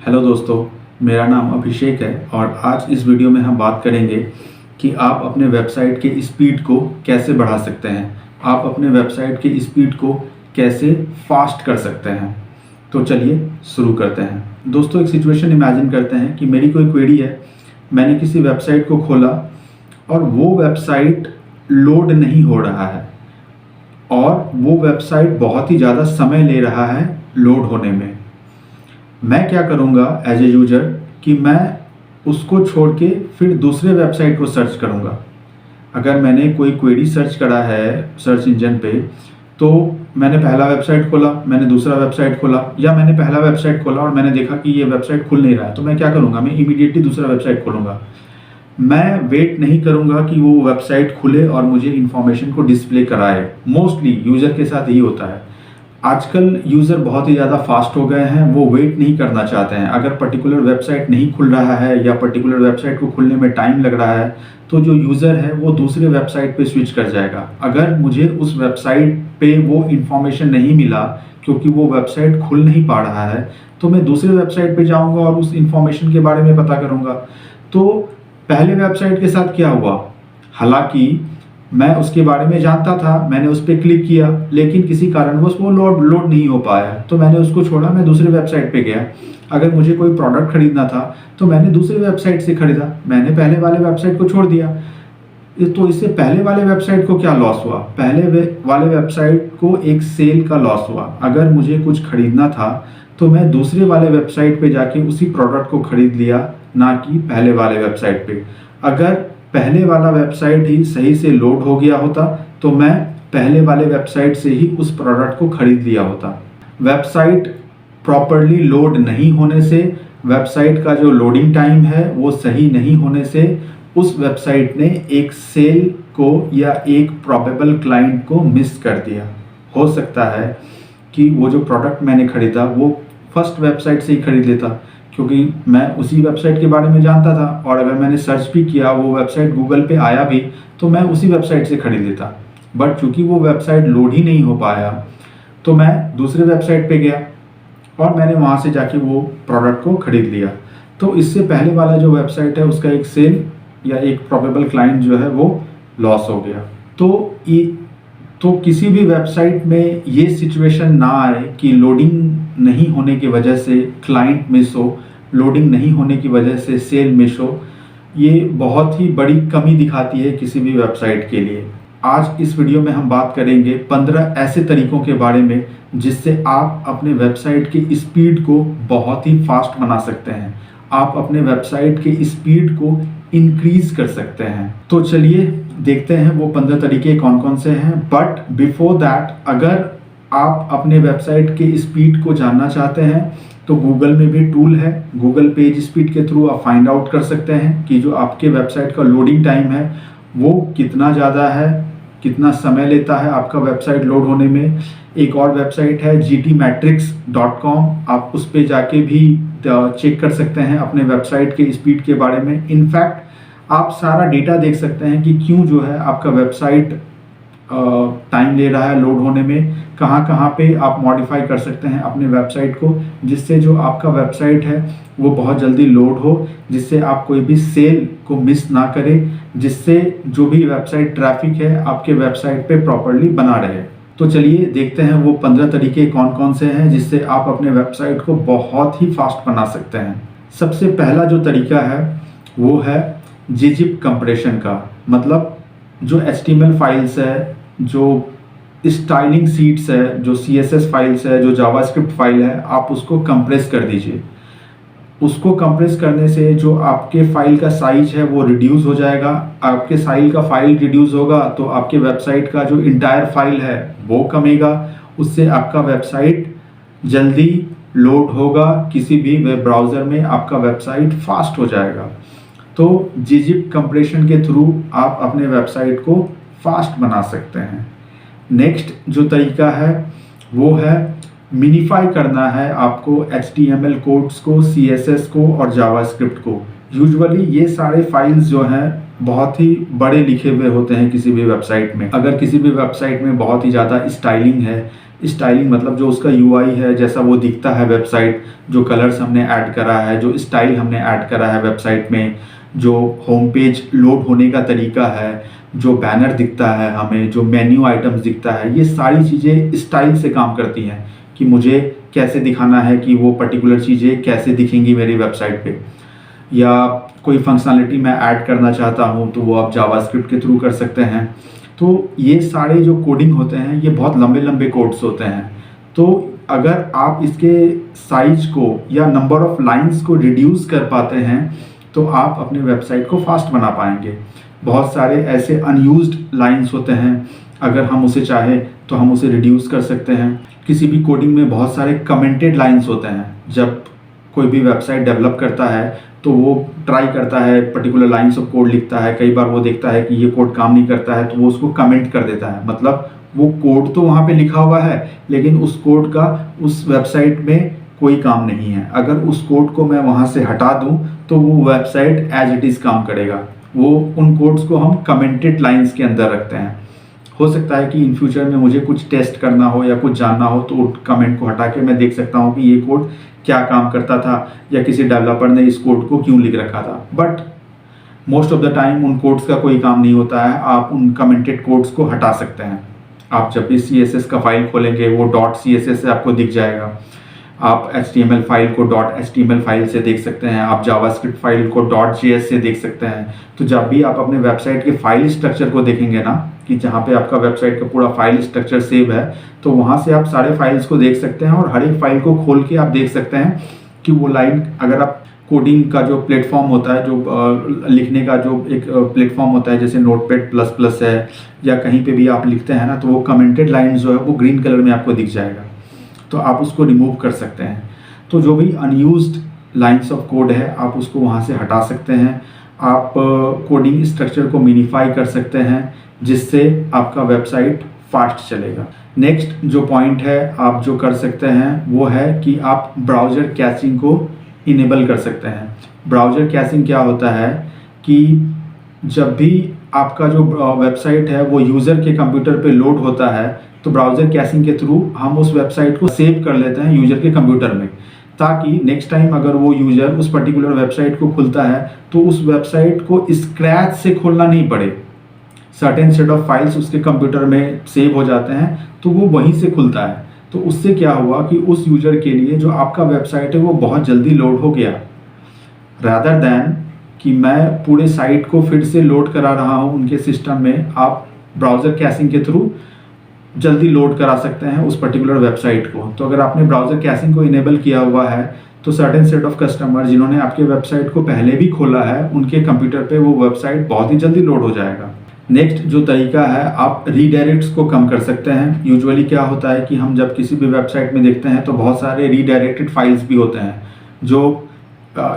Hello दोस्तों, मेरा नाम अभिषेक है और आज इस वीडियो में हम बात करेंगे कि आप अपने वेबसाइट के स्पीड को कैसे बढ़ा सकते हैं। आप अपने वेबसाइट के स्पीड को कैसे फास्ट कर सकते हैं। तो चलिए शुरू करते हैं। दोस्तों, एक सिचुएशन इमेजिन करते हैं कि मेरी कोई क्वेरी है, मैंने किसी वेबसाइट को खोला और वो वेबसाइट लोड नहीं हो रहा है और वो वेबसाइट बहुत ही ज़्यादा समय ले रहा है लोड होने में। मैं क्या करूँगा एज ए यूजर कि मैं उसको छोड़ के फिर दूसरे वेबसाइट को सर्च करूँगा। अगर मैंने कोई क्वेरी सर्च करा है सर्च इंजन पे, तो मैंने पहला वेबसाइट खोला, मैंने दूसरा वेबसाइट खोला, या मैंने पहला वेबसाइट खोला और मैंने देखा कि ये वेबसाइट खुल नहीं रहा है, तो मैं क्या करूँगा, मैं इमीडिएटली दूसरा वेबसाइट खोलूँगा। मैं वेट नहीं करूँगा कि वो वेबसाइट खुले और मुझे इन्फॉर्मेशन को डिस्प्ले कराए। मोस्टली यूज़र के साथ यही होता है। आजकल यूज़र बहुत ही ज़्यादा फास्ट हो गए हैं, वो वेट नहीं करना चाहते हैं। अगर पर्टिकुलर वेबसाइट नहीं खुल रहा है या पर्टिकुलर वेबसाइट को खुलने में टाइम लग रहा है, तो जो यूज़र है वो दूसरे वेबसाइट पे स्विच कर जाएगा। अगर मुझे उस वेबसाइट पे वो इन्फॉर्मेशन नहीं मिला क्योंकि वो वेबसाइट खुल नहीं पा रहा है, तो मैं दूसरे वेबसाइट पे जाऊँगा और उस इन्फॉर्मेशन के बारे में पता करूँगा। तो पहले वेबसाइट के साथ क्या हुआ, हालांकि मैं उसके बारे में जानता था, मैंने उस पर क्लिक किया, लेकिन किसी कारणवश वो लोड नहीं हो पाया, तो मैंने उसको छोड़ा, मैं दूसरे वेबसाइट पे गया। अगर मुझे कोई प्रोडक्ट खरीदना था तो मैंने दूसरे वेबसाइट से खरीदा, मैंने पहले वाले वेबसाइट को छोड़ दिया। तो इससे पहले वाले वेबसाइट को क्या लॉस हुआ, पहले वाले वेबसाइट को एक सेल का लॉस हुआ। अगर मुझे कुछ खरीदना था तो मैं दूसरे वाले वेबसाइट पे जाके उसी प्रोडक्ट को खरीद लिया, ना कि पहले वाले वेबसाइट पे। अगर पहले वाला वेबसाइट ही सही से लोड हो गया होता तो मैं पहले वाले वेबसाइट से ही उस प्रोडक्ट को खरीद लिया होता। वेबसाइट प्रॉपरली लोड नहीं होने से, वेबसाइट का जो लोडिंग टाइम है वो सही नहीं होने से, उस वेबसाइट ने एक सेल को या एक प्रोबेबल क्लाइंट को मिस कर दिया। हो सकता है कि वो जो प्रोडक्ट मैंने खरीदा वो फर्स्ट वेबसाइट से ही खरीद लेता, क्योंकि मैं उसी वेबसाइट के बारे में जानता था, और अगर मैंने सर्च भी किया, वो वेबसाइट गूगल पे आया भी, तो मैं उसी वेबसाइट से खरीद लेता। बट चूंकि वो वेबसाइट लोड ही नहीं हो पाया, तो मैं दूसरे वेबसाइट पे गया और मैंने वहाँ से जाके वो प्रोडक्ट को खरीद लिया। तो इससे पहले वाला जो वेबसाइट है उसका एक सेल या एक प्रोबेबल क्लाइंट जो है वो लॉस हो गया। तो किसी भी वेबसाइट में ये सिचुएशन ना आए कि लोडिंग नहीं होने की वजह से क्लाइंट मिस हो, लोडिंग नहीं होने की वजह से सेल मिस हो। ये बहुत ही बड़ी कमी दिखाती है किसी भी वेबसाइट के लिए। आज इस वीडियो में हम बात करेंगे 15 ऐसे तरीकों के बारे में जिससे आप अपने वेबसाइट की स्पीड को बहुत ही फास्ट बना सकते हैं। आप अपने वेबसाइट के स्पीड को इंक्रीज कर सकते हैं। तो चलिए देखते हैं वो 15 तरीके कौन कौन से हैं। बट बिफोर दैट, अगर आप अपने वेबसाइट के स्पीड को जानना चाहते हैं तो गूगल में भी टूल है, गूगल पेज स्पीड के थ्रू आप फाइंड आउट कर सकते हैं कि जो आपके वेबसाइट का लोडिंग टाइम है वो कितना ज़्यादा है, कितना समय लेता है आपका वेबसाइट लोड होने में। एक और वेबसाइट है gtmetrics.com, आप उस पर जाके भी चेक कर सकते हैं अपने वेबसाइट के स्पीड के बारे में। इनफैक्ट आप सारा डेटा देख सकते हैं कि क्यों जो है आपका वेबसाइट टाइम ले रहा है लोड होने में, कहाँ कहाँ पे आप मॉडिफाई कर सकते हैं अपने वेबसाइट को, जिससे जो आपका वेबसाइट है वो बहुत जल्दी लोड हो, जिससे आप कोई भी सेल को मिस ना करें, जिससे जो भी वेबसाइट ट्रैफिक है आपके वेबसाइट पे प्रॉपरली बना रहे। तो चलिए देखते हैं वो 15 तरीके कौन कौन से हैं जिससे आप अपने वेबसाइट को बहुत ही फास्ट बना सकते हैं। सबसे पहला जो तरीका है वो है gzip कंप्रेशन का। मतलब जो HTML फाइल्स है, जो स्टाइलिंग सीट्स है, जो CSS फाइल्स है, जो जावास्क्रिप्ट फाइल है, आप उसको कंप्रेस कर दीजिए। उसको कंप्रेस करने से जो आपके फाइल का साइज है वो रिड्यूस हो जाएगा। आपके फाइल का फाइल रिड्यूस होगा तो आपके वेबसाइट का जो इंटायर फाइल है वो कमेगा। उससे आपका वेबसाइट जल्दी लोड होगा, किसी भी वेब ब्राउज़र में आपका वेबसाइट फास्ट हो जाएगा। तो gzip कंप्रेशन के थ्रू आप अपने वेबसाइट को फास्ट बना सकते हैं। नेक्स्ट जो तरीका है वो है मिनिफाई करना है आपको HTML कोड्स को, CSS को और जावास्क्रिप्ट को। यूजुअली ये सारे फाइल्स जो हैं बहुत ही बड़े लिखे हुए होते हैं किसी भी वेबसाइट में। अगर किसी भी वेबसाइट में बहुत ही ज़्यादा स्टाइलिंग है, स्टाइलिंग मतलब जो उसका यूआई है, जैसा वो दिखता है वेबसाइट, जो कलर्स हमने ऐड करा है, जो स्टाइल हमने ऐड करा है वेबसाइट में, जो होम पेज लोड होने का तरीका है, जो बैनर दिखता है हमें, जो मेन्यू आइटम्स दिखता है, ये सारी चीज़ें स्टाइल से काम करती हैं कि मुझे कैसे दिखाना है कि वो पर्टिकुलर चीज़ें कैसे दिखेंगी मेरी वेबसाइट पे। या कोई फंक्शनलिटी मैं ऐड करना चाहता हूँ तो वो आप जावास्क्रिप्ट के थ्रू कर सकते हैं। तो ये सारे जो कोडिंग होते हैं ये बहुत लंबे लंबे कोड्स होते हैं। तो अगर आप इसके साइज को या नंबर ऑफ लाइंस को रिड्यूस कर पाते हैं तो आप अपने वेबसाइट को फास्ट बना पाएंगे। बहुत सारे ऐसे अनयूज्ड लाइंस होते हैं, अगर हम उसे चाहें तो हम उसे रिड्यूस कर सकते हैं। किसी भी कोडिंग में बहुत सारे कमेंटेड लाइंस होते हैं। जब कोई भी वेबसाइट डेवलप करता है तो वो ट्राई करता है, पर्टिकुलर लाइंस ऑफ कोड लिखता है, कई बार वो देखता है कि ये कोड काम नहीं करता है तो वो उसको कमेंट कर देता है। मतलब वो कोड तो वहाँ पे लिखा हुआ है लेकिन उस कोड का उस वेबसाइट में कोई काम नहीं है। अगर उस कोड को मैं वहाँ से हटा दूँ तो वो वेबसाइट एज इट इज़ काम करेगा। वो उन कोड्स को हम कमेंटेड लाइंस के अंदर रखते हैं। हो सकता है कि इन फ्यूचर में मुझे कुछ टेस्ट करना हो या कुछ जानना हो तो कमेंट को हटा के मैं देख सकता हूँ कि ये कोड क्या काम करता था या किसी डेवलपर ने इस कोड को क्यों लिख रखा था। But most of the time उन कोड्स का कोई काम नहीं होता है। आप उन कमेंटेड कोड्स को हटा सकते हैं। आप जब भी CSS का फाइल खोलेंगे वो .css से आपको दिख जाएगा। आप HTML फाइल को .html फाइल से देख सकते हैं, आप जावास्क्रिप्ट फाइल को .js से देख सकते हैं। तो जब भी आप अपने वेबसाइट के फाइल स्ट्रक्चर को देखेंगे ना, कि जहाँ पे आपका वेबसाइट का पूरा फाइल स्ट्रक्चर सेव है, तो वहाँ से आप सारे फाइल्स को देख सकते हैं और हर एक फाइल को खोल के आप देख सकते हैं कि वो लाइन, अगर आप कोडिंग का जो प्लेटफॉर्म होता है, जो लिखने का जो एक प्लेटफॉर्म होता है, जैसे नोटपैड++ है या कहीं पे भी आप लिखते हैं ना, तो वो कमेंटेड लाइन जो है वो ग्रीन कलर में आपको दिख जाएगा। तो आप उसको रिमूव कर सकते हैं। तो जो भी अनयूज्ड लाइंस ऑफ कोड है आप उसको वहाँ से हटा सकते हैं। आप कोडिंग स्ट्रक्चर को मिनीफाई कर सकते हैं जिससे आपका वेबसाइट फास्ट चलेगा। नेक्स्ट जो पॉइंट है आप जो कर सकते हैं वो है कि आप ब्राउज़र कैशिंग को इनेबल कर सकते हैं। ब्राउज़र कैशिंग क्या होता है कि जब भी आपका जो वेबसाइट है वो यूज़र के कंप्यूटर पे लोड होता है तो ब्राउज़र कैशिंग के थ्रू हम उस वेबसाइट को सेव कर लेते हैं यूज़र के कंप्यूटर में, ताकि नेक्स्ट टाइम अगर वो यूज़र उस पर्टिकुलर वेबसाइट को खुलता है तो उस वेबसाइट को स्क्रैच से खोलना नहीं पड़े। सर्टेन सेट ऑफ फाइल्स उसके कंप्यूटर में सेव हो जाते हैं तो वो वहीं से खुलता है। तो उससे क्या हुआ कि उस यूज़र के लिए जो आपका वेबसाइट है वो बहुत जल्दी लोड हो गया, रादर दैन कि मैं पूरे साइट को फिर से लोड करा रहा हूँ उनके सिस्टम में। आप ब्राउज़र कैशिंग के थ्रू जल्दी लोड करा सकते हैं उस पर्टिकुलर वेबसाइट को। तो अगर आपने ब्राउज़र कैशिंग को इनेबल किया हुआ है तो सर्टेन सेट ऑफ कस्टमर जिन्होंने आपके वेबसाइट को पहले भी खोला है उनके कंप्यूटर पे वो वेबसाइट बहुत ही जल्दी लोड हो जाएगा। नेक्स्ट जो तरीका है, आप रीडायरेक्ट्स को कम कर सकते हैं। यूजुअली क्या होता है कि हम जब किसी भी वेबसाइट में देखते हैं तो बहुत सारे रीडायरेक्टेड फाइल्स भी होते हैं, जो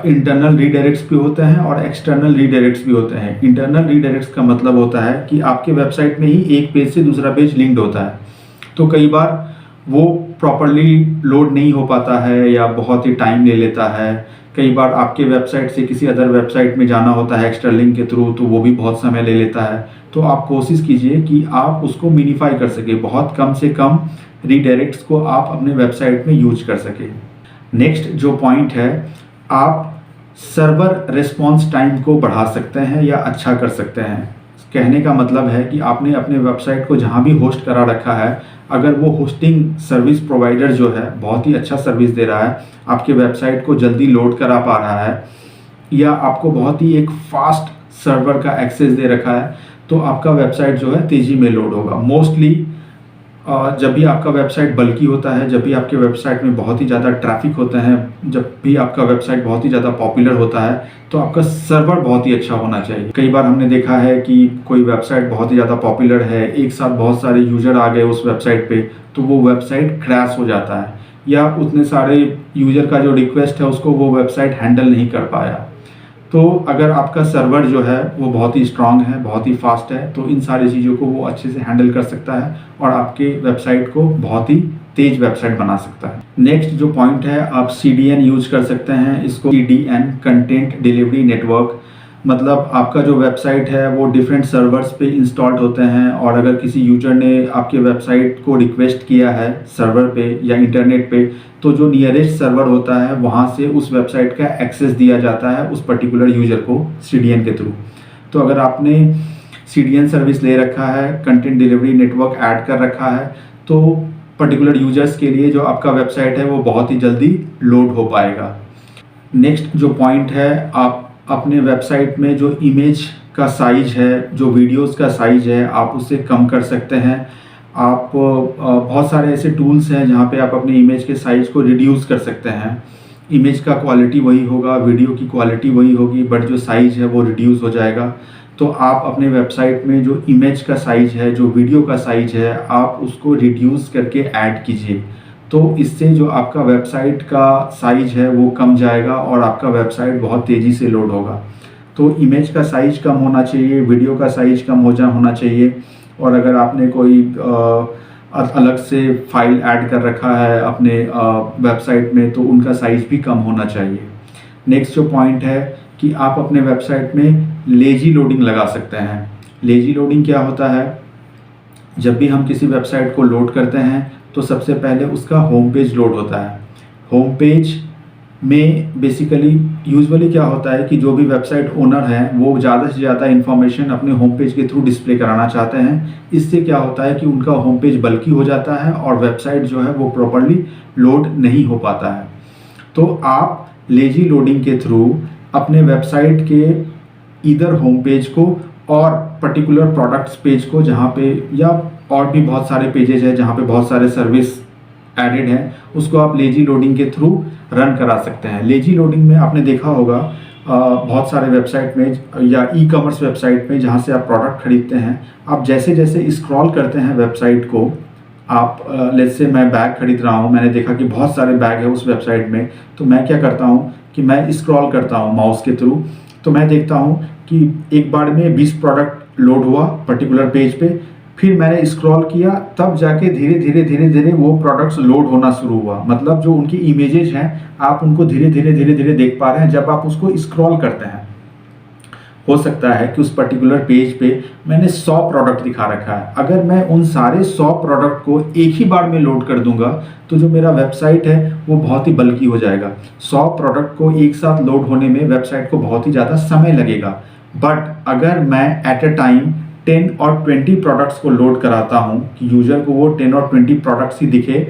इंटरनल रीडायरेक्ट्स भी होते हैं और एक्सटर्नल रीडायरेक्ट्स भी होते हैं। इंटरनल रीडायरेक्ट्स का मतलब होता है कि आपके वेबसाइट में ही एक पेज से दूसरा पेज लिंक्ड होता है, तो कई बार वो प्रॉपरली लोड नहीं हो पाता है या बहुत ही टाइम ले लेता है। कई बार आपके वेबसाइट से किसी अदर वेबसाइट में जाना होता है एक्स्ट्रा लिंक के थ्रू, तो वो भी बहुत समय ले लेता है। तो आप कोशिश कीजिए कि आप उसको मिनीफाई कर सके, बहुत कम से कम रीडायरेक्ट्स को आप अपने वेबसाइट में यूज कर सके। नेक्स्ट जो पॉइंट है, आप सर्वर रिस्पॉन्स टाइम को बढ़ा सकते हैं या अच्छा कर सकते हैं। कहने का मतलब है कि आपने अपने वेबसाइट को जहां भी होस्ट करा रखा है, अगर वो होस्टिंग सर्विस प्रोवाइडर जो है बहुत ही अच्छा सर्विस दे रहा है, आपके वेबसाइट को जल्दी लोड करा पा रहा है या आपको बहुत ही एक फास्ट सर्वर का एक्सेस दे रखा है, तो आपका वेबसाइट जो है तेज़ी में लोड होगा। मोस्टली जब भी आपका वेबसाइट बल्की होता है, जब भी आपके वेबसाइट में बहुत ही ज़्यादा ट्रैफिक होता है, जब भी आपका वेबसाइट बहुत ही ज़्यादा पॉपुलर होता है, तो आपका सर्वर बहुत ही अच्छा होना चाहिए। कई बार हमने देखा है कि कोई वेबसाइट बहुत ही ज़्यादा पॉपुलर है, एक साथ बहुत सारे यूज़र आ गए उस वेबसाइट पे, तो वो वेबसाइट क्रैश हो जाता है या उतने सारे यूज़र का जो रिक्वेस्ट है उसको वो वेबसाइट हैंडल नहीं कर पाया। तो अगर आपका सर्वर जो है वो बहुत ही स्ट्रांग है, बहुत ही फास्ट है, तो इन सारी चीज़ों को वो अच्छे से हैंडल कर सकता है और आपके वेबसाइट को बहुत ही तेज वेबसाइट बना सकता है। नेक्स्ट जो पॉइंट है, आप CDN यूज कर सकते हैं। इसको CDN कंटेंट डिलीवरी नेटवर्क मतलब आपका जो वेबसाइट है वो डिफरेंट सर्वर्स पे इंस्टॉल्ड होते हैं, और अगर किसी यूजर ने आपके वेबसाइट को रिक्वेस्ट किया है सर्वर पे या इंटरनेट पे, तो जो नियरेस्ट सर्वर होता है वहाँ से उस वेबसाइट का एक्सेस दिया जाता है उस पर्टिकुलर यूजर को CDN के थ्रू। तो अगर आपने CDN सर्विस ले रखा है, कंटेंट डिलीवरी नेटवर्क ऐड कर रखा है, तो पर्टिकुलर यूजर्स के लिए जो आपका वेबसाइट है वो बहुत ही जल्दी लोड हो पाएगा। नेक्स्ट जो पॉइंट है, आप अपने वेबसाइट में जो इमेज का साइज है, जो वीडियोस का साइज है, आप उसे कम कर सकते हैं। आप बहुत सारे ऐसे टूल्स हैं जहाँ पे आप अपनी इमेज के साइज को रिड्यूस कर सकते हैं। इमेज का क्वालिटी वही होगा, वीडियो की क्वालिटी वही होगी, बट जो साइज है वो रिड्यूस हो जाएगा। तो आप अपने वेबसाइट में जो इमेज का साइज है, जो वीडियो का साइज है, आप उसको रिड्यूस करके ऐड कीजिए। तो इससे जो आपका वेबसाइट का साइज है वो कम जाएगा और आपका वेबसाइट बहुत तेज़ी से लोड होगा। तो इमेज का साइज कम होना चाहिए, वीडियो का साइज कम होना चाहिए, और अगर आपने कोई अलग से फाइल ऐड कर रखा है अपने वेबसाइट में तो उनका साइज भी कम होना चाहिए। नेक्स्ट जो पॉइंट है कि आप अपने वेबसाइट में लेजी लोडिंग लगा सकते हैं। लेजी लोडिंग क्या होता है? जब भी हम किसी वेबसाइट को लोड करते हैं तो सबसे पहले उसका होम पेज लोड होता है। होम पेज में बेसिकली यूजुअली क्या होता है कि जो भी वेबसाइट ओनर है वो ज़्यादा से ज़्यादा इन्फॉर्मेशन अपने होम पेज के थ्रू डिस्प्ले कराना चाहते हैं। इससे क्या होता है कि उनका होम पेज बल्की हो जाता है और वेबसाइट जो है वो प्रॉपर्ली लोड नहीं हो पाता है। तो आप लेजी लोडिंग के थ्रू अपने वेबसाइट के इधर होम पेज को और पर्टिकुलर प्रोडक्ट्स पेज को, जहाँ पे या और भी बहुत सारे पेजेज हैं जहाँ पे बहुत सारे सर्विस एडेड हैं, उसको आप लेजी लोडिंग के थ्रू रन करा सकते हैं। लेजी लोडिंग में आपने देखा होगा बहुत सारे वेबसाइट में या ई-कॉमर्स वेबसाइट में जहाँ से आप प्रोडक्ट खरीदते हैं, आप जैसे जैसे स्क्रॉल करते हैं वेबसाइट को, आप लेट्स से मैं बैग खरीद रहा हूँ, मैंने देखा कि बहुत सारे बैग है उस वेबसाइट में, तो मैं क्या करता हूँ कि मैं स्क्रॉल करता हूँ माउस के थ्रू, तो मैं देखता हूँ कि एक बार में 20 प्रोडक्ट लोड हुआ पर्टिकुलर पेज पे, फिर मैंने स्क्रॉल किया, तब जाके धीरे धीरे वो प्रोडक्ट्स लोड होना शुरू हुआ। मतलब जो उनकी इमेजेस हैं आप उनको धीरे धीरे देख पा रहे हैं जब आप उसको स्क्रॉल करते हैं। हो सकता है कि उस पर्टिकुलर पेज पे मैंने 100 प्रोडक्ट दिखा रखा है, अगर मैं उन सारे 100 प्रोडक्ट को एक ही बार में लोड कर दूंगा तो जो मेरा वेबसाइट है वो बहुत ही बल्की हो जाएगा। 100 प्रोडक्ट को एक साथ लोड होने में वेबसाइट को बहुत ही ज़्यादा समय लगेगा। बट अगर मैं एट अ टाइम 10 और 20 प्रोडक्ट्स को लोड कराता हूँ कि यूजर को वो 10 और 20 प्रोडक्ट्स ही दिखे,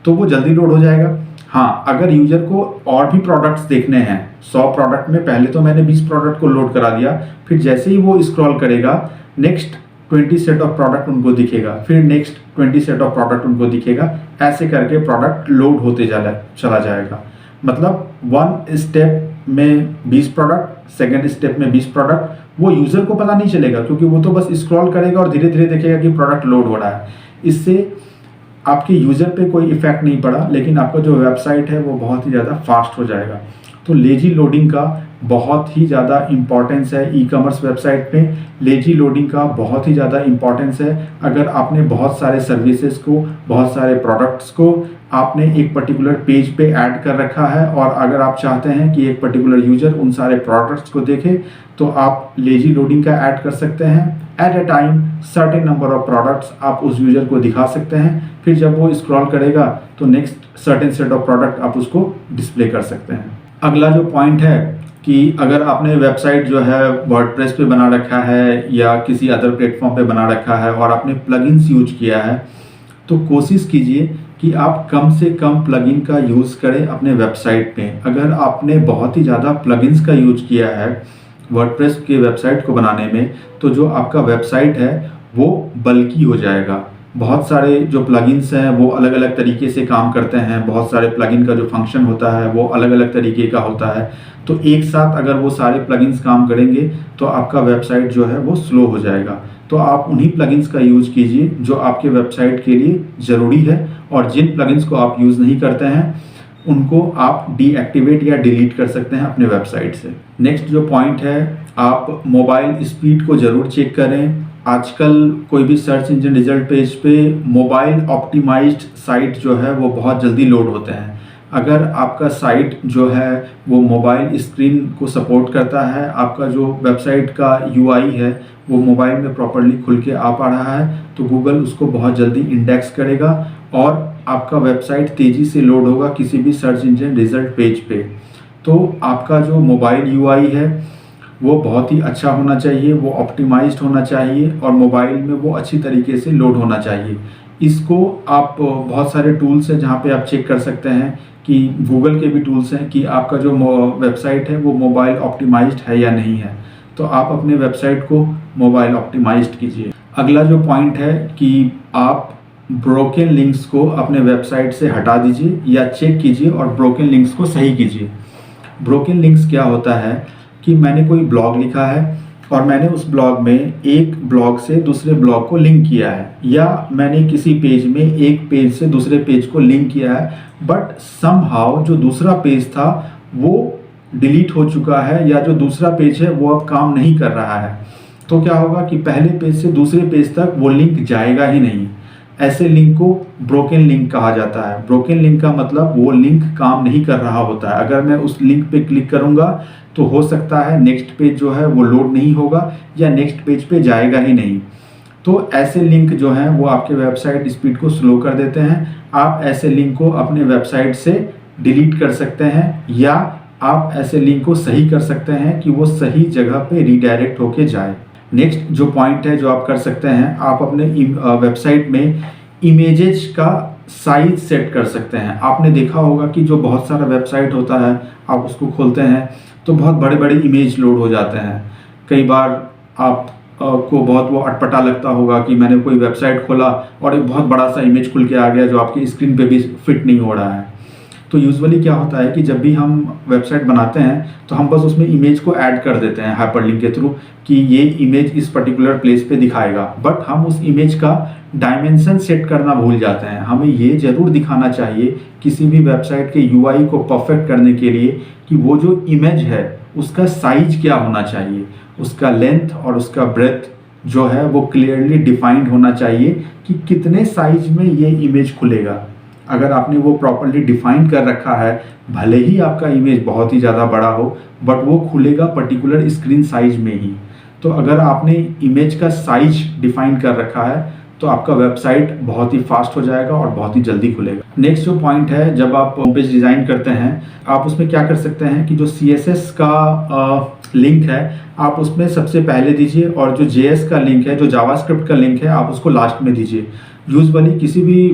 तो वो जल्दी लोड हो जाएगा। हाँ, अगर यूजर को और भी प्रोडक्ट्स देखने हैं, 100 प्रोडक्ट में पहले तो मैंने 20 प्रोडक्ट को लोड करा दिया, फिर जैसे ही वो स्क्रॉल करेगा नेक्स्ट 20 सेट ऑफ प्रोडक्ट उनको दिखेगा, फिर नेक्स्ट 20 सेट ऑफ प्रोडक्ट उनको दिखेगा, ऐसे करके प्रोडक्ट लोड होते चला जाएगा। मतलब वन स्टेप में 20 प्रोडक्ट, सेकेंड स्टेप में 20 प्रोडक्ट, वो यूज़र को पता नहीं चलेगा क्योंकि वो तो बस स्क्रॉल करेगा और धीरे धीरे देखेगा कि प्रोडक्ट लोड हो रहा है। इससे आपके यूज़र पे कोई इफेक्ट नहीं पड़ा, लेकिन आपका जो वेबसाइट है वो बहुत ही ज़्यादा फास्ट हो जाएगा। तो लेजी लोडिंग का बहुत ही ज़्यादा इम्पॉर्टेंस है ई-कॉमर्स वेबसाइट में। लेजी लोडिंग का बहुत ही ज़्यादा इम्पॉर्टेंस है। अगर आपने बहुत सारे सर्विसेज को, बहुत सारे प्रोडक्ट्स को आपने एक पर्टिकुलर पेज पे ऐड कर रखा है और अगर आप चाहते हैं कि एक पर्टिकुलर यूज़र उन सारे प्रोडक्ट्स को देखे, तो आप लेजी लोडिंग का ऐड कर सकते हैं। At a time certain number of products आप उस यूज़र को दिखा सकते हैं, फिर जब वो स्क्रॉल करेगा तो next certain set of product आप उसको डिस्प्ले कर सकते हैं। अगला जो पॉइंट है कि अगर आपने वेबसाइट जो है वर्डप्रेस पे बना रखा है या किसी अदर प्लेटफॉर्म पे बना रखा है और आपने प्लगइन्स यूज किया है, तो कोशिश कीजिए कि आप कम से कम प्लगइन का यूज़ करें अपने वेबसाइट पे। अगर आपने बहुत ही ज़्यादा प्लगइन्स का यूज किया है वर्डप्रेस के वेबसाइट को बनाने में, तो जो आपका वेबसाइट है वो बल्की हो जाएगा। बहुत सारे जो प्लगइन्स हैं वो अलग अलग तरीके से काम करते हैं, बहुत सारे प्लगइन का जो फंक्शन होता है वो अलग अलग तरीके का होता है। तो एक साथ अगर वो सारे प्लगइन्स काम करेंगे तो आपका वेबसाइट जो है वो स्लो हो जाएगा। तो आप उन्हीं प्लगइन्स का यूज़ कीजिए जो आपके वेबसाइट के लिए ज़रूरी है, और जिन प्लगइन्स को आप यूज़ नहीं करते हैं उनको आप डीएक्टिवेट या डिलीट कर सकते हैं अपने वेबसाइट से। नेक्स्ट जो पॉइंट है, आप मोबाइल स्पीड को ज़रूर चेक करें। आजकल कोई भी सर्च इंजन रिजल्ट पेज पे मोबाइल ऑप्टिमाइज्ड साइट जो है वो बहुत जल्दी लोड होते हैं। अगर आपका साइट जो है वो मोबाइल स्क्रीन को सपोर्ट करता है, आपका जो वेबसाइट का यूआई है वो मोबाइल में प्रॉपरली खुल के आ पा रहा है, तो गूगल उसको बहुत जल्दी इंडेक्स करेगा और आपका वेबसाइट तेज़ी से लोड होगा किसी भी सर्च इंजन रिजल्ट पेज पे। तो आपका जो मोबाइल यूआई है वो बहुत ही अच्छा होना चाहिए, वो ऑप्टिमाइज्ड होना चाहिए और मोबाइल में वो अच्छी तरीके से लोड होना चाहिए। इसको आप बहुत सारे टूल्स हैं जहाँ पे आप चेक कर सकते हैं कि गूगल के भी टूल्स हैं कि आपका जो वेबसाइट है वो मोबाइल ऑप्टिमाइज्ड है या नहीं है। तो आप अपने वेबसाइट को मोबाइल ऑप्टिमाइज्ड कीजिए। अगला जो पॉइंट है कि आप ब्रोकन लिंक्स को अपने वेबसाइट से हटा दीजिए या चेक कीजिए और ब्रोकन लिंक्स को सही कीजिए। ब्रोकन लिंक्स क्या होता है कि मैंने कोई ब्लॉग लिखा है और मैंने उस ब्लॉग में एक ब्लॉग से दूसरे ब्लॉग को लिंक किया है, या मैंने किसी पेज में एक पेज से दूसरे पेज को लिंक किया है, बट समहाउ जो दूसरा पेज था वो डिलीट हो चुका है या जो दूसरा पेज है वो अब काम नहीं कर रहा है। तो क्या होगा कि पहले पेज से दूसरे पेज तक वो लिंक जाएगा ही नहीं। ऐसे लिंक को ब्रोकन लिंक कहा जाता है। ब्रोकन लिंक का मतलब वो लिंक काम नहीं कर रहा होता है। अगर मैं उस लिंक पे क्लिक करूंगा तो हो सकता है नेक्स्ट पेज जो है वो लोड नहीं होगा या नेक्स्ट पेज पे जाएगा ही नहीं। तो ऐसे लिंक जो हैं वो आपके वेबसाइट स्पीड को स्लो कर देते हैं। आप ऐसे लिंक को अपने वेबसाइट से डिलीट कर सकते हैं या आप ऐसे लिंक को सही कर सकते हैं कि वो सही जगह पे रीडायरेक्ट होके जाए। नेक्स्ट जो पॉइंट है जो आप कर सकते हैं, आप अपने वेबसाइट में इमेजेस का साइज सेट कर सकते हैं। आपने देखा होगा कि जो बहुत सारा वेबसाइट होता है आप उसको खोलते हैं तो बहुत बड़े बड़े इमेज लोड हो जाते हैं। कई बार आप को बहुत वो अटपटा लगता होगा कि मैंने कोई वेबसाइट खोला और एक बहुत बड़ा सा इमेज खुल के आ गया जो आपकी स्क्रीन पे भी फिट नहीं हो रहा है। तो यूजुअली क्या होता है कि जब भी हम वेबसाइट बनाते हैं तो हम बस उसमें इमेज को ऐड कर देते हैं हाइपरलिंक के थ्रू कि ये इमेज इस पर्टिकुलर प्लेस पे दिखाएगा, बट हम उस इमेज का डायमेंशन सेट करना भूल जाते हैं। हमें ये जरूर दिखाना चाहिए किसी भी वेबसाइट के यूआई को परफेक्ट करने के लिए कि वो जो इमेज है उसका साइज क्या होना चाहिए, उसका लेंथ और उसका ब्रेथ जो है वो क्लियरली डिफाइंड होना चाहिए कि कितने साइज में ये इमेज खुलेगा। अगर आपने वो प्रॉपर्ली डिफाइन कर रखा है, भले ही आपका इमेज बहुत ही ज़्यादा बड़ा हो बट वो खुलेगा पर्टिकुलर स्क्रीन साइज में ही। तो अगर आपने इमेज का साइज डिफाइन कर रखा है तो आपका वेबसाइट बहुत ही फास्ट हो जाएगा और बहुत ही जल्दी खुलेगा। नेक्स्ट जो पॉइंट है, जब आप होम पेज डिज़ाइन करते हैं आप उसमें क्या कर सकते हैं कि जो CSS का लिंक है आप उसमें सबसे पहले दीजिए और जो JS का लिंक है, जो जावास्क्रिप्ट का लिंक है, आप उसको लास्ट में दीजिए। यूजुअली किसी भी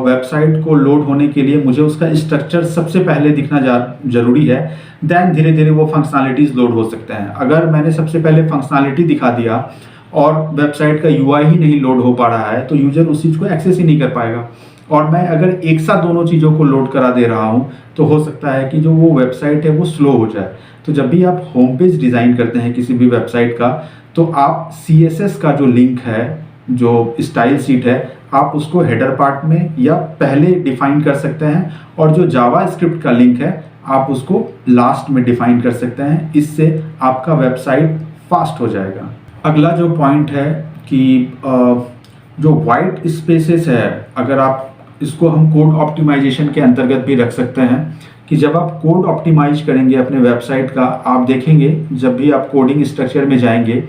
वेबसाइट को लोड होने के लिए मुझे उसका स्ट्रक्चर सबसे पहले दिखना जरूरी है, देन धीरे धीरे वो फंक्शनैलिटीज़ लोड हो सकते हैं। अगर मैंने सबसे पहले फंक्शनैलिटी दिखा दिया और वेबसाइट का UI ही नहीं लोड हो पा रहा है तो यूजर उस चीज़ को एक्सेस ही नहीं कर पाएगा। और मैं अगर एक साथ दोनों चीज़ों को लोड करा दे रहा हूँ तो हो सकता है कि जो वो वेबसाइट है वो स्लो हो जाए। तो जब भी आप होम पेज डिज़ाइन करते हैं किसी भी वेबसाइट का तो आप CSS का जो लिंक है, जो स्टाइल शीट है, आप उसको हेडर पार्ट में या पहले डिफाइन कर सकते हैं और जो जावास्क्रिप्ट का लिंक है आप उसको लास्ट में डिफाइन कर सकते हैं। इससे आपका वेबसाइट फास्ट हो जाएगा। अगला जो पॉइंट है कि जो वाइट स्पेसेस है, अगर आप इसको हम कोड ऑप्टिमाइजेशन के अंतर्गत भी रख सकते हैं कि जब आप कोड ऑप्टिमाइज करेंगे अपने वेबसाइट का, आप देखेंगे जब भी आप कोडिंग स्ट्रक्चर में जाएंगे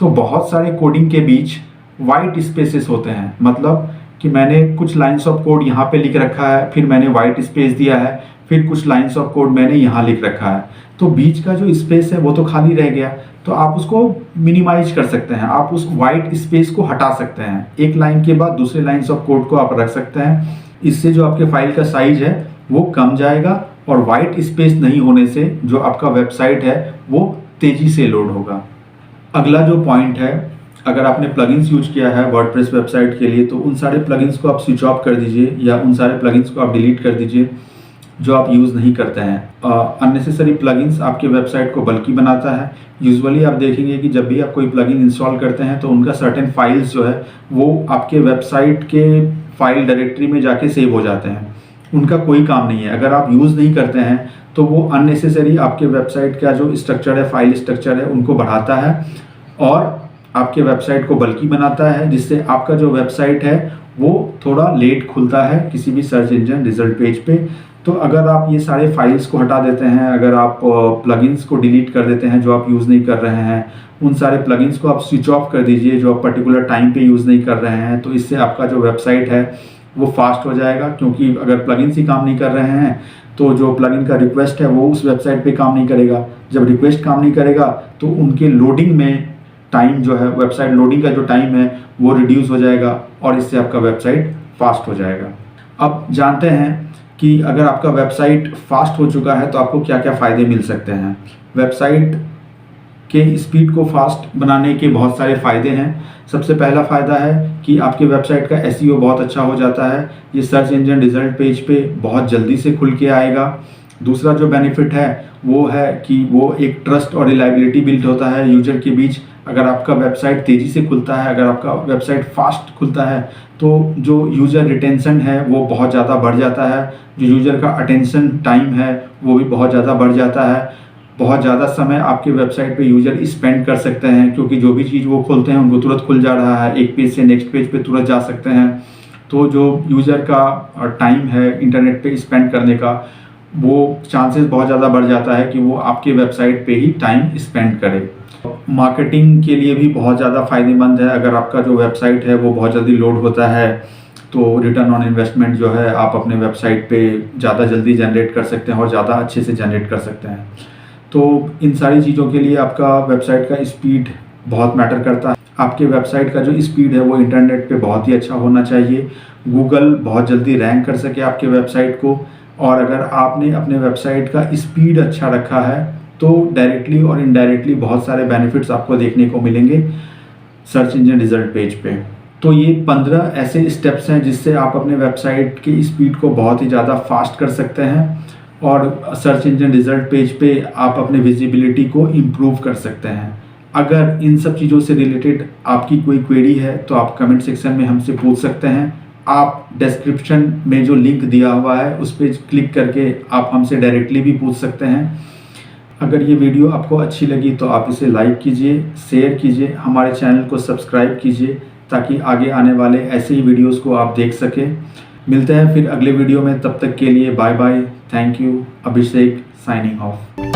तो बहुत सारे कोडिंग के बीच वाइट स्पेसेस होते हैं। मतलब कि मैंने कुछ लाइंस ऑफ कोड यहाँ पे लिख रखा है, फिर मैंने वाइट स्पेस दिया है, फिर कुछ लाइंस ऑफ कोड मैंने यहाँ लिख रखा है, तो बीच का जो स्पेस है वो तो खाली रह गया। तो आप उसको मिनिमाइज कर सकते हैं, आप उस वाइट स्पेस को हटा सकते हैं, एक लाइन के बाद दूसरे लाइंस ऑफ कोड को आप रख सकते हैं। इससे जो आपके फाइल का साइज है वो कम जाएगा और वाइट स्पेस नहीं होने से जो आपका वेबसाइट है वो तेजी से लोड होगा। अगला जो पॉइंट है, अगर आपने प्लगइन्स यूज किया है वर्डप्रेस वेबसाइट के लिए तो उन सारे प्लगइन्स को आप स्विच ऑफ कर दीजिए या उन सारे प्लगइन्स को आप डिलीट कर दीजिए जो आप यूज़ नहीं करते हैं। अननेसेसरी प्लगइन्स आपके वेबसाइट को बल्कि बनाता है। यूजुअली आप देखेंगे कि जब भी आप कोई प्लगइन इंस्टॉल करते हैं तो उनका सर्टेन फाइल्स जो है वो आपके वेबसाइट के फाइल डायरेक्टरी में जाके सेव हो जाते हैं, उनका कोई काम नहीं है। अगर आप यूज़ नहीं करते हैं तो वो अननेसेसरी आपके वेबसाइट का जो स्ट्रक्चर है, फाइल स्ट्रक्चर है, उनको बढ़ाता है और आपके वेबसाइट को बल्कि बनाता है, जिससे आपका जो वेबसाइट है वो थोड़ा लेट खुलता है किसी भी सर्च इंजन रिजल्ट पेज पे। तो अगर आप ये सारे फाइल्स को हटा देते हैं, अगर आप प्लगइन्स को डिलीट कर देते हैं जो आप यूज़ नहीं कर रहे हैं, उन सारे प्लगइन्स को आप स्विच ऑफ कर दीजिए जो आप पर्टिकुलर टाइम पे यूज़ नहीं कर रहे हैं, तो इससे आपका जो वेबसाइट है वो फास्ट हो जाएगा। क्योंकि अगर प्लगइन्स ही काम नहीं कर रहे हैं तो जो प्लगइन का रिक्वेस्ट है वो उस वेबसाइट पे काम नहीं करेगा। जब रिक्वेस्ट काम नहीं करेगा तो उनके लोडिंग में टाइम जो है, वेबसाइट लोडिंग का जो टाइम है वो रिड्यूस हो जाएगा और इससे आपका वेबसाइट फास्ट हो जाएगा। अब जानते हैं कि अगर आपका वेबसाइट फास्ट हो चुका है तो आपको क्या क्या फ़ायदे मिल सकते हैं। वेबसाइट के स्पीड को फास्ट बनाने के बहुत सारे फ़ायदे हैं। सबसे पहला फ़ायदा है कि आपके वेबसाइट का एसईओ बहुत अच्छा हो जाता है। ये सर्च इंजन रिजल्ट पेज पे बहुत जल्दी से खुल के आएगा। दूसरा जो बेनिफिट है वो है कि वो एक ट्रस्ट और रिलायबिलिटी बिल्ड होता है यूजर के बीच। अगर आपका वेबसाइट तेज़ी से खुलता है, अगर आपका वेबसाइट फास्ट खुलता है तो जो यूज़र रिटेंशन है वो बहुत ज़्यादा बढ़ जाता है। जो यूज़र का अटेंशन टाइम है वो भी बहुत ज़्यादा बढ़ जाता है। बहुत ज़्यादा समय आपके वेबसाइट पे यूज़र स्पेंड कर सकते हैं क्योंकि जो भी चीज़ वो खोलते हैं उनको तुरंत खुल जा रहा है, एक पेज से नेक्स्ट पेज पे तुरंत जा सकते हैं। तो जो यूज़र का टाइम है इंटरनेट पे स्पेंड करने का, वो चांसेस बहुत ज़्यादा बढ़ जाता है कि वो आपके वेबसाइट पे ही टाइम स्पेंड करे। मार्केटिंग के लिए भी बहुत ज़्यादा फ़ायदेमंद है। अगर आपका जो वेबसाइट है वो बहुत जल्दी लोड होता है तो रिटर्न ऑन इन्वेस्टमेंट जो है आप अपने वेबसाइट पे ज़्यादा जल्दी जनरेट कर सकते हैं और ज़्यादा अच्छे से जनरेट कर सकते हैं। तो इन सारी चीज़ों के लिए आपका वेबसाइट का स्पीड बहुत मैटर करता है। आपके वेबसाइट का जो स्पीड है वो इंटरनेट पे बहुत ही अच्छा होना चाहिए। गूगल बहुत जल्दी रैंक कर सके आपके वेबसाइट को, और अगर आपने अपने वेबसाइट का स्पीड अच्छा रखा है तो डायरेक्टली और इनडायरेक्टली बहुत सारे बेनिफिट्स आपको देखने को मिलेंगे सर्च इंजन रिजल्ट पेज पे। तो ये 15 ऐसे स्टेप्स हैं जिससे आप अपने वेबसाइट की स्पीड को बहुत ही ज़्यादा फास्ट कर सकते हैं और सर्च इंजन रिजल्ट पेज पे आप अपने विजिबिलिटी को इम्प्रूव कर सकते हैं। अगर इन सब चीज़ों से रिलेटेड आपकी कोई क्वेरी है तो आप कमेंट सेक्शन में हमसे पूछ सकते हैं। आप डिस्क्रिप्शन में जो लिंक दिया हुआ है उस पर क्लिक करके आप हमसे डायरेक्टली भी पूछ सकते हैं। अगर ये वीडियो आपको अच्छी लगी तो आप इसे लाइक कीजिए, शेयर कीजिए, हमारे चैनल को सब्सक्राइब कीजिए ताकि आगे आने वाले ऐसे ही वीडियोस को आप देख सकें। मिलते हैं फिर अगले वीडियो में, तब तक के लिए bye bye. Thank you. Abhishek signing of.